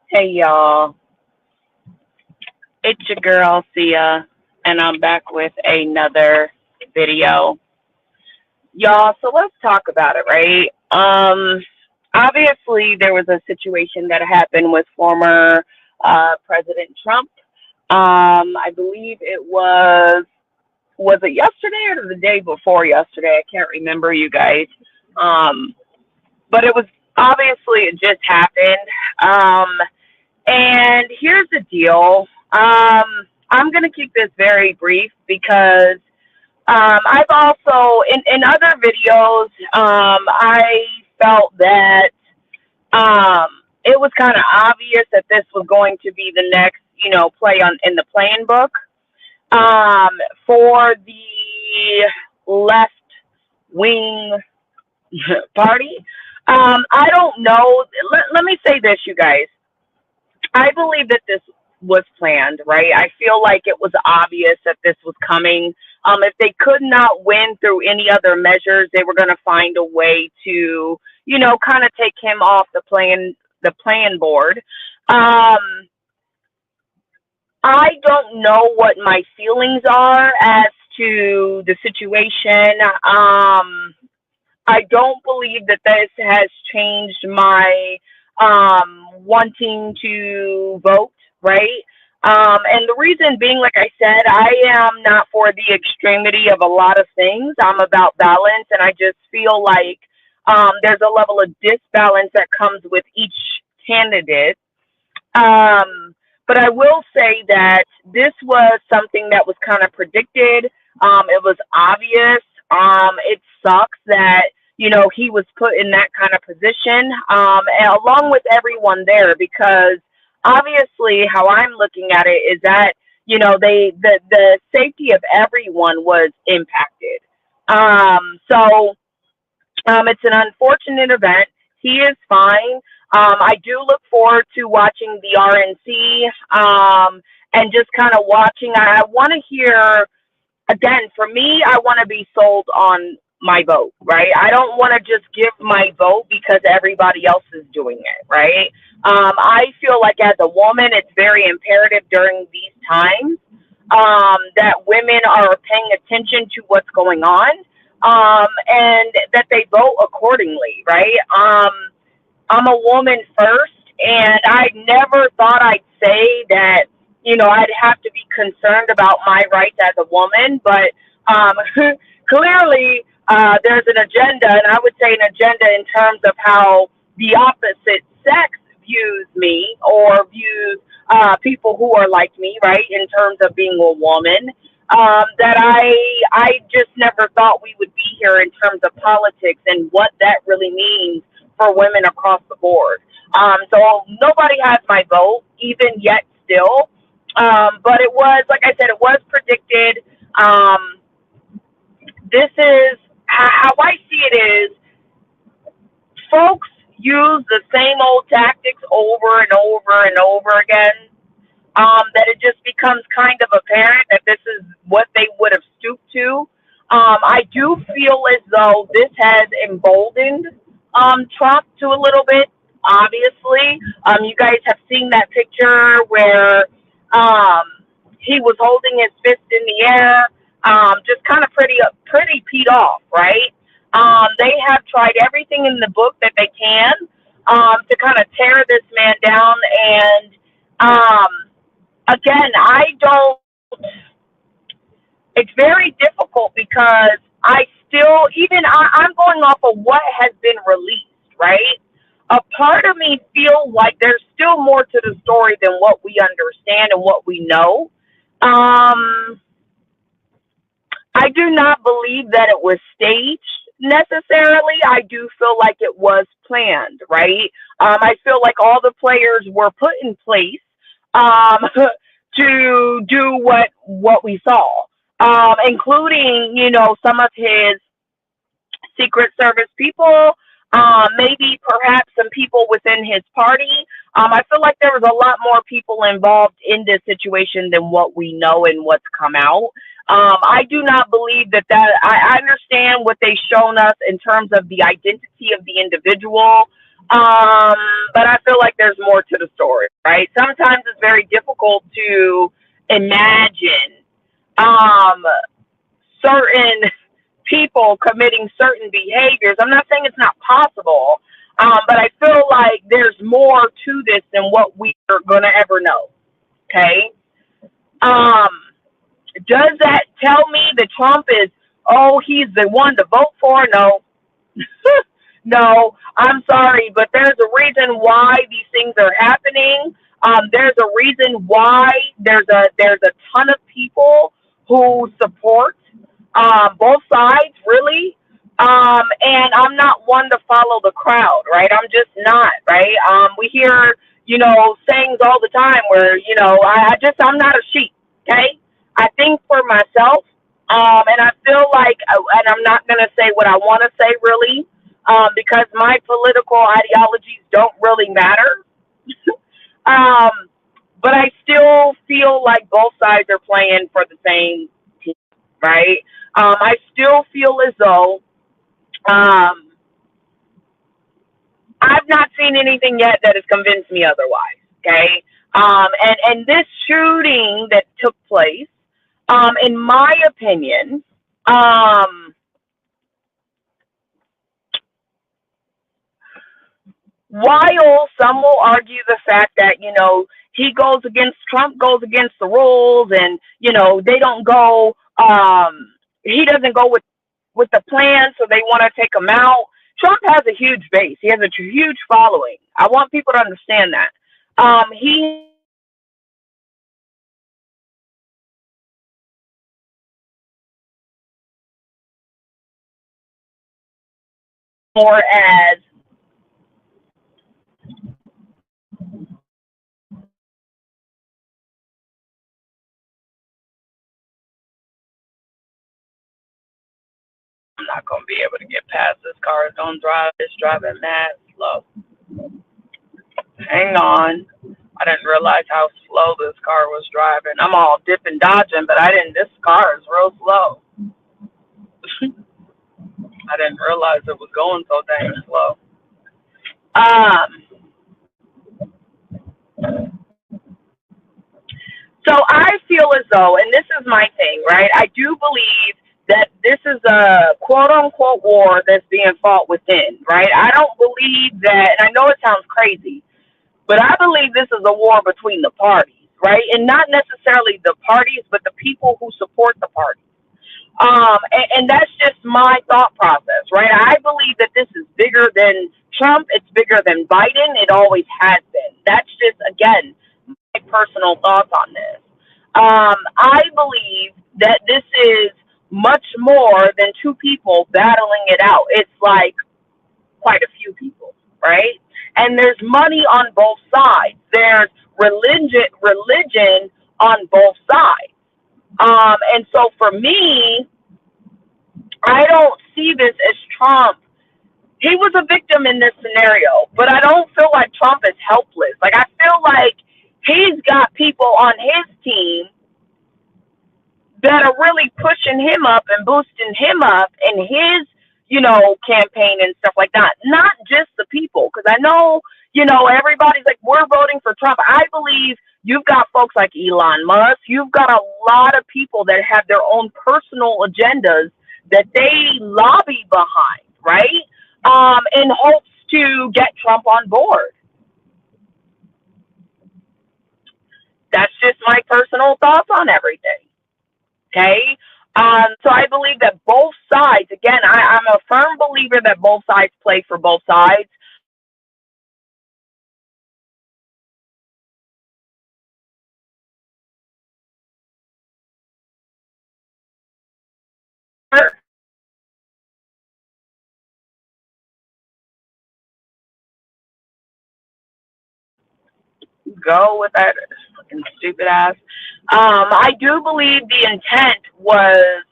Hey y'all, it's your girl Sia, and I'm back with another video. Y'all, so let's talk about it, right? Obviously there was a situation that happened with former President Trump. I believe it was it yesterday or the day before yesterday? I can't remember, you guys. Um, but it was obviously it just happened. Um, And here's the deal. I'm going to keep this very brief because I've also, in other videos, I felt that it was kind of obvious that this was going to be the next, play on in the playing book um, for the left wing party. I don't know. Let me say this, you guys. I believe that this was planned, right? I feel like it was obvious that this was coming. If they could not win through any other measures, they were going to find a way to, kind of take him off the playing board. Um, I don't know what my feelings are as to the situation. I don't believe that this has changed my wanting to vote, right? And the reason being, like I said, I am not for the extremity of a lot of things. I'm about balance, and I just feel like there's a level of disbalance that comes with each candidate. Um, but I will say that this was something that was kind of predicted. It was obvious. It sucks that he was put in that kind of position, and along with everyone there, because obviously how I'm looking at it is that the safety of everyone was impacted. So it's an unfortunate event. He is fine. I do look forward to watching the RNC and just kind of watching. I want to hear, again, for me, I want to be sold on my vote, right? I don't want to just give my vote because everybody else is doing it, right? I feel like as a woman, it's very imperative during these times that women are paying attention to what's going on and that they vote accordingly, right? I'm a woman first, and I never thought I'd say that, I'd have to be concerned about my rights as a woman, but clearly there's an agenda, and I would say an agenda in terms of how the opposite sex views me or views people who are like me, right, in terms of being a woman. That I just never thought we would be here in terms of politics and what that really means for women across the board. So nobody has my vote, even yet still. But it was, like I said, it was predicted. Um, this is how I see it is folks use the same old tactics over and over and over again. That it just becomes kind of apparent that this is what they would have stooped to. I do feel as though this has emboldened Trump to a little bit. Obviously, you guys have seen that picture where um, he was holding his fist in the air, just kind of pretty peed off, right? They have tried everything in the book that they can to kind of tear this man down, and um, again, I don't. It's very difficult because I still, even I'm going off of what has been released, right? A part of me feels like there's still more to the story than what we understand and what we know. Um, I do not believe that it was staged necessarily. I do feel like it was planned, right? I feel like all the players were put in place um, to do what we saw, including some of his Secret Service people, maybe perhaps some people within his party. I feel like there was a lot more people involved in this situation than what we know and what's come out. I do not believe that I understand what they've shown us in terms of the identity of the individual. Um, but I feel like there's more to the story, right? Sometimes it's very difficult to imagine um, certain people committing certain behaviors. I'm not saying it's not possible, but I feel like there's more to this than what we are going to ever know. Okay. Um, does that tell me that Trump is, oh, he's the one to vote for? No. No, I'm sorry, but there's a reason why these things are happening. There's a reason why there's a ton of people who support both sides, really. And I'm not one to follow the crowd, right? I'm just not, right? We hear, sayings all the time where, I'm not a sheep, okay? I think for myself, and I feel like, and I'm not going to say what I want to say really, because my political ideologies don't really matter. um, but I still feel like both sides are playing for the same team, right? I still feel as though um, I've not seen anything yet that has convinced me otherwise. Okay, and this shooting that took place, in my opinion, um, while some will argue the fact that Trump goes against the rules, and they don't go, he doesn't go with the plan, so they want to take him out. Trump has a huge base. He has a huge following. I want people to understand that. He more as I'm not gonna be able to get past this car. Don't drive. It's driving mad slow. Hang on. I didn't realize how slow this car was driving. I'm all dipping, dodging, but I didn't. This car is real slow. I didn't realize it was going so dang slow. Um, So I feel as though, and this is my thing, right? I do believe that this is a quote unquote war that's being fought within, right? I don't believe that, and I know it sounds crazy, but I believe this is a war between the parties, right? And not necessarily the parties, but the people who support the parties. And that's just my thought process, right? I believe that this is bigger than Trump. It's bigger than Biden. It always has been. That's just, again, my personal thoughts on this. I believe that this is much more than two people battling it out. It's like quite a few people, right? And there's money on both sides. There's religion on both sides. And so for me, I don't see this as Trump. He was a victim in this scenario, but I don't feel like Trump is helpless. Like, I feel like he's got people on his team that are really pushing him up and boosting him up in his, campaign and stuff like that. Not just the people, because I know, everybody's like, we're voting for Trump. I believe you've got folks like Elon Musk. You've got a lot of people that have their own personal agendas that they lobby behind, right? In hopes to get Trump on board. That's just my personal thoughts on everything. Okay. So I believe that both sides, again, I'm a firm believer that both sides play for both sides. Go with that fucking stupid ass. I do believe the intent was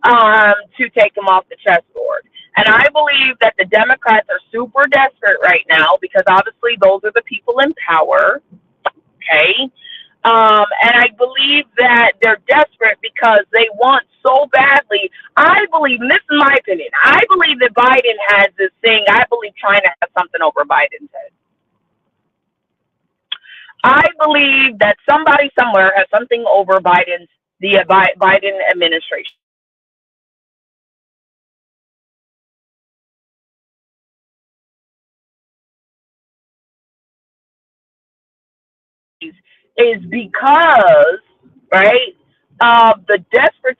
to take him off the chessboard. And I believe that the Democrats are super desperate right now because obviously those are the people in power. Okay. And I believe that they're desperate because they want so badly. I believe, and this is my opinion, I believe that Biden has this thing. I believe China has something over Biden's head. I believe that somebody somewhere has something over the Biden administration. Is because, right, of the desperate.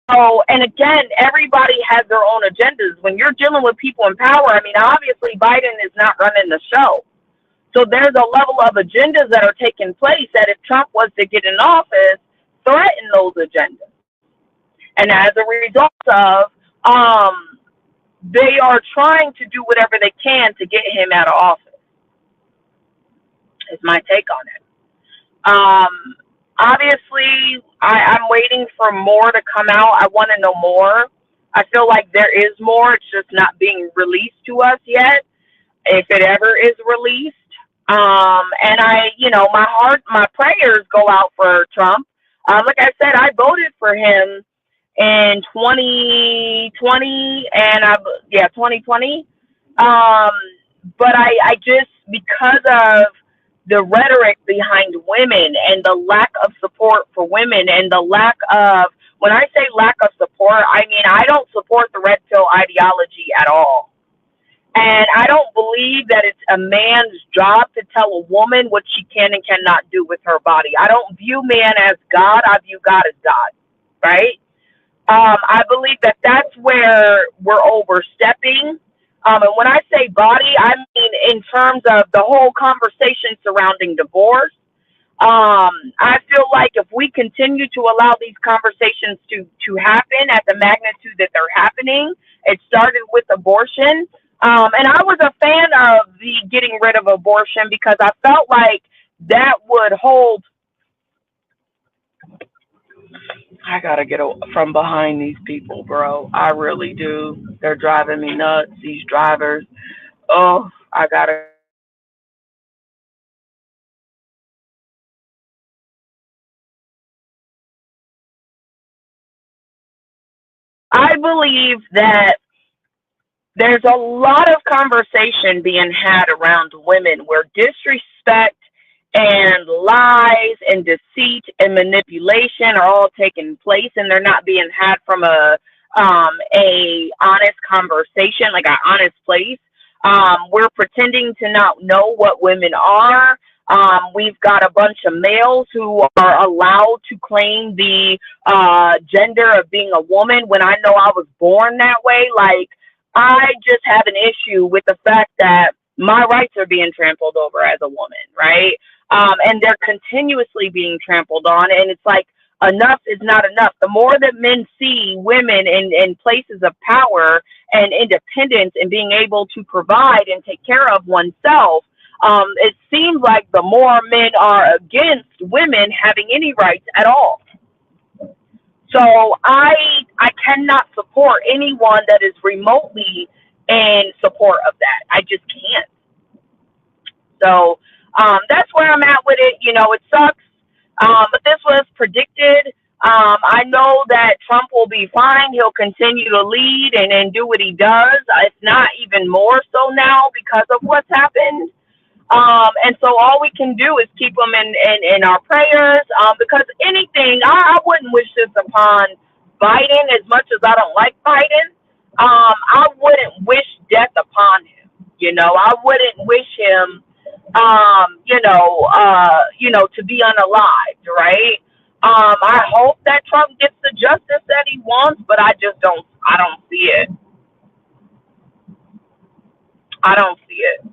So, and again, everybody has their own agendas. When you're dealing with people in power, I mean, obviously Biden is not running the show. So there's a level of agendas that are taking place that if Trump was to get in office, threaten those agendas. And as a result of, they are trying to do whatever they can to get him out of office. Is my take on it. Obviously, I'm waiting for more to come out. I want to know more. I feel like there is more. It's just not being released to us yet, if it ever is released. And my heart, my prayers go out for Trump. Like I said, I voted for him in 2020 and 2020. Um, but I just, because of the rhetoric behind women and the lack of support for women and the lack of, when I say lack of support, I mean, I don't support the red pill ideology at all. And I don't believe that it's a man's job to tell a woman what she can and cannot do with her body. I don't view man as God. I view God as God, right? I believe that that's where we're overstepping. And when I say body, I mean in terms of the whole conversation surrounding divorce. I feel like if we continue to allow these conversations to happen at the magnitude that they're happening, it started with abortion. And I was a fan of the getting rid of abortion because I felt like that would hold. I gotta get from behind these people, bro. I really do. They're driving me nuts, these drivers. Oh, I gotta. I believe that there's a lot of conversation being had around women where disrespect and lies and deceit and manipulation are all taking place, and they're not being had from a honest conversation, like an honest place. We're pretending to not know what women are. We've got a bunch of males who are allowed to claim the gender of being a woman when I know I was born that way. Like, I just have an issue with the fact that my rights are being trampled over as a woman, right? And they're continuously being trampled on. And it's like, enough is not enough. The more that men see women in places of power and independence and being able to provide and take care of oneself, it seems like the more men are against women having any rights at all. So I cannot support anyone that is remotely in support of that. I just can't. So that's where I'm at with it. You know, it sucks, but this was predicted. I know that Trump will be fine. He'll continue to lead and do what he does. It's not even more so now because of what's happened. And so all we can do is keep them in our prayers. Because anything, I wouldn't wish this upon Biden as much as I don't like Biden. I wouldn't wish death upon him. You know, I wouldn't wish him, to be unalived, right? I hope that Trump gets the justice that he wants, but I don't see it. I don't see it.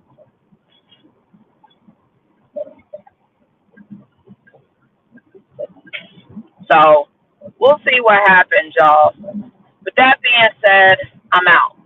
So we'll see what happens, y'all. With that being said, I'm out.